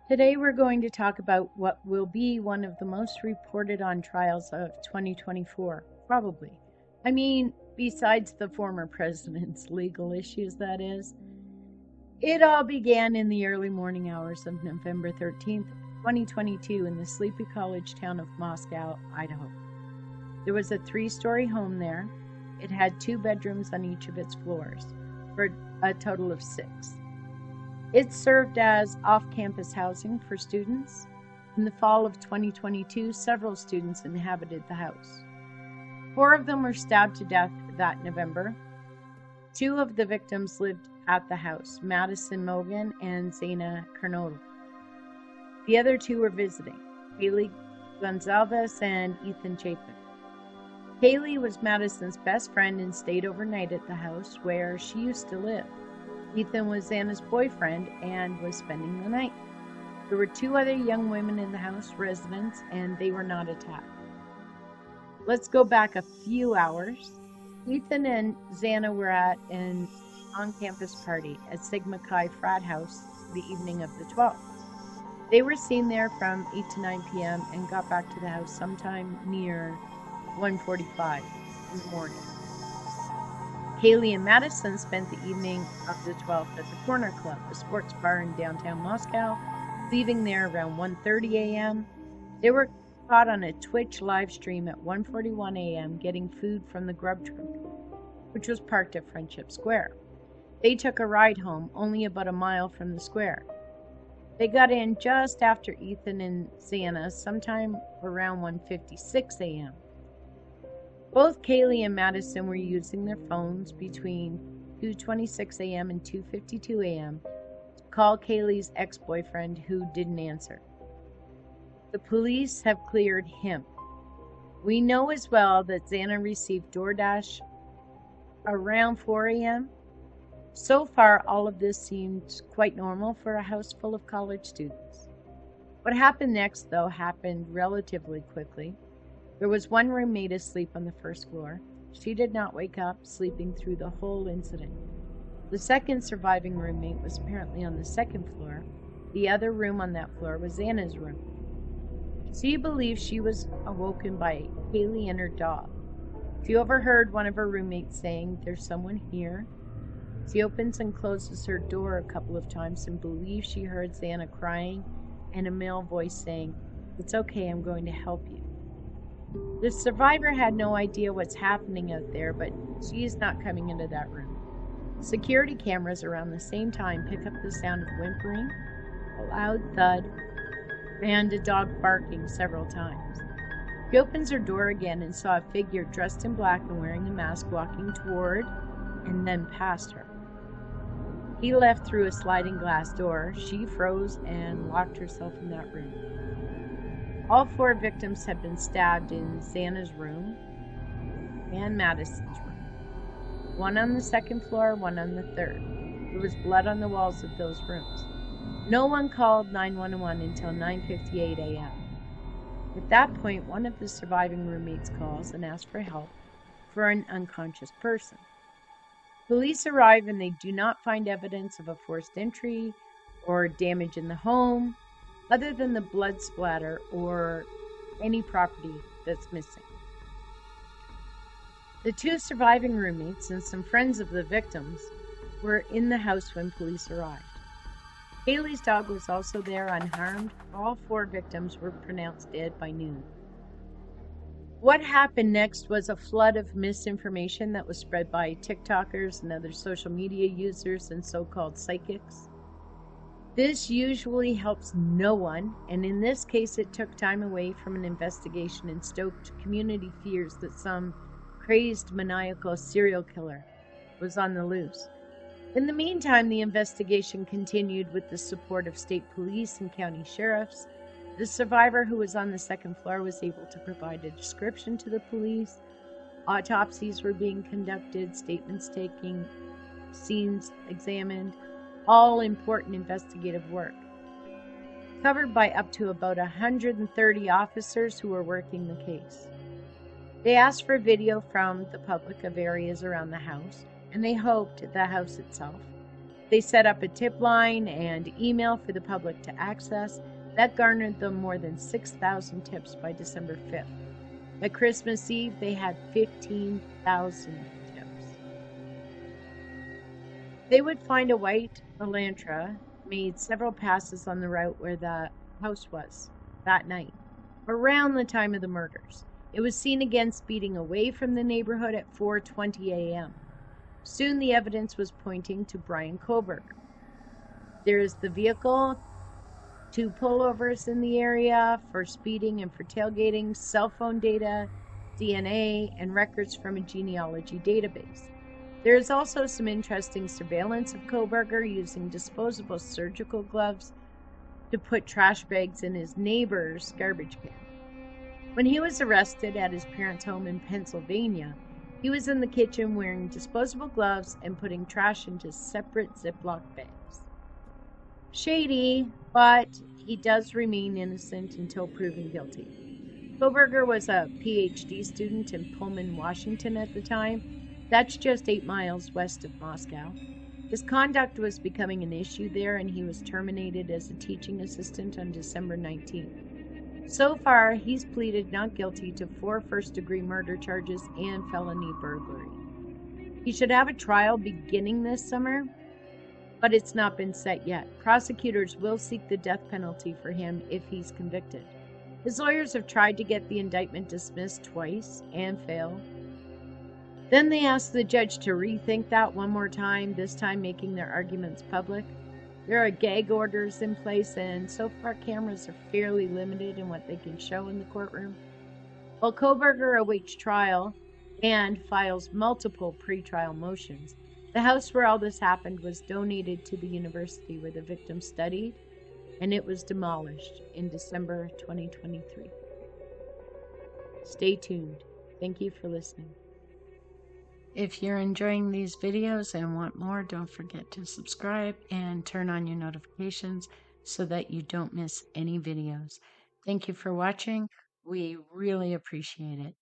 Today we're going to talk about what will be one of the most reported on trials of 2024, probably. Besides the former president's legal issues, that is. It all began in the early morning hours of November 13th, 2022, in the sleepy college town of Moscow, Idaho. There was a 3-story home there. It had 2 bedrooms on each of its floors, for a total of 6. It served as off-campus housing for students. In the fall of 2022, several students inhabited the house. 4 of them were stabbed to death that November. 2 of the victims lived at the house, Madison Mogan and Zana Kernodle. The other 2 were visiting, Haley Gonzalez and Ethan Chapin. Haley was Madison's best friend and stayed overnight at the house where she used to live. Ethan was Xana's boyfriend and was spending the night. There were 2 other young women in the house, residents, and they were not attacked. Let's go back a few hours. Ethan and Xana were at an on-campus party at Sigma Chi frat house the evening of the 12th. They were seen there from 8 to 9 p.m. and got back to the house sometime near 1:45 in the morning. Haley and Madison spent the evening of the 12th at the Corner Club, a sports bar in downtown Moscow, leaving there around 1:30 a.m. They were caught on a Twitch live stream at 1:41 a.m. getting food from the grub truck, which was parked at Friendship Square. They took a ride home, only about a mile from the square. They got in just after Ethan and Xana, sometime around 1:56 a.m. Both Kaylee and Madison were using their phones between 2:26 a.m. and 2:52 a.m. to call Kaylee's ex-boyfriend, who didn't answer. The police have cleared him. We know as well that Xana received DoorDash around 4 a.m. So far, all of this seemed quite normal for a house full of college students. What happened next, though, happened relatively quickly. There was one roommate asleep on the first floor. She did not wake up, sleeping through the whole incident. The second surviving roommate was apparently on the second floor. The other room on that floor was Xana's room. She believes she was awoken by Haley and her dog. She overheard one of her roommates saying, "There's someone here." She opens and closes her door a couple of times and believes she heard Xana crying and a male voice saying, "It's okay, I'm going to help you." The survivor had no idea what's happening out there, but she is not coming into that room. Security cameras around the same time pick up the sound of whimpering, a loud thud, and a dog barking several times. She opens her door again and saw a figure dressed in black and wearing a mask walking toward and then past her. He left through a sliding glass door. She froze and locked herself in that room. All 4 victims had been stabbed in Xana's room and Madison's room. One on the second floor, one on the third. There was blood on the walls of those rooms. No one called 911 until 9:58 a.m. At that point, one of the surviving roommates calls and asks for help for an unconscious person. Police arrive and they do not find evidence of a forced entry or damage in the home, other than the blood splatter or any property that's missing. The 2 surviving roommates and some friends of the victims were in the house when police arrived. Haley's dog was also there unharmed. All 4 victims were pronounced dead by noon. What happened next was a flood of misinformation that was spread by TikTokers and other social media users and so-called psychics. This usually helps no one, and in this case it took time away from an investigation and stoked community fears that some crazed maniacal serial killer was on the loose. In the meantime, the investigation continued with the support of state police and county sheriffs. The survivor, who was on the second floor, was able to provide a description to the police. Autopsies were being conducted, statements taken, scenes examined, all important investigative work, covered by up to about 130 officers who were working the case. They asked for video from the public of areas around the house, and they hoped the house itself They set up a tip line and email for the public to access. That garnered them more than 6,000 tips by December 5th. By Christmas Eve, they had 15,000 tips. They would find a white Elantra, made several passes on the route where the house was that night, around the time of the murders. It was seen again speeding away from the neighborhood at 4:20 a.m. Soon the evidence was pointing to Bryan Kohberger. There is the vehicle, 2 pullovers in the area for speeding and for tailgating, cell phone data, DNA, and records from a genealogy database. There is also some interesting surveillance of Kohberger using disposable surgical gloves to put trash bags in his neighbor's garbage can. When he was arrested at his parents' home in Pennsylvania, he was in the kitchen wearing disposable gloves and putting trash into separate Ziploc bags. Shady, but he does remain innocent until proven guilty. Kohberger was a PhD student in Pullman, Washington at the time. That's just 8 miles west of Moscow. His conduct was becoming an issue there, and he was terminated as a teaching assistant on December 19th. So far, he's pleaded not guilty to 4 first-degree murder charges and felony burglary. He should have a trial beginning this summer, but it's not been set yet. Prosecutors will seek the death penalty for him if he's convicted. His lawyers have tried to get the indictment dismissed twice and failed. Then they asked the judge to rethink that one more time, this time making their arguments public. There are gag orders in place, and so far cameras are fairly limited in what they can show in the courtroom. While Kohberger awaits trial and files multiple pretrial motions, the house where all this happened was donated to the university where the victim studied, and it was demolished in December 2023. Stay tuned. Thank you for listening. If you're enjoying these videos and want more, don't forget to subscribe and turn on your notifications so that you don't miss any videos. Thank you for watching. We really appreciate it.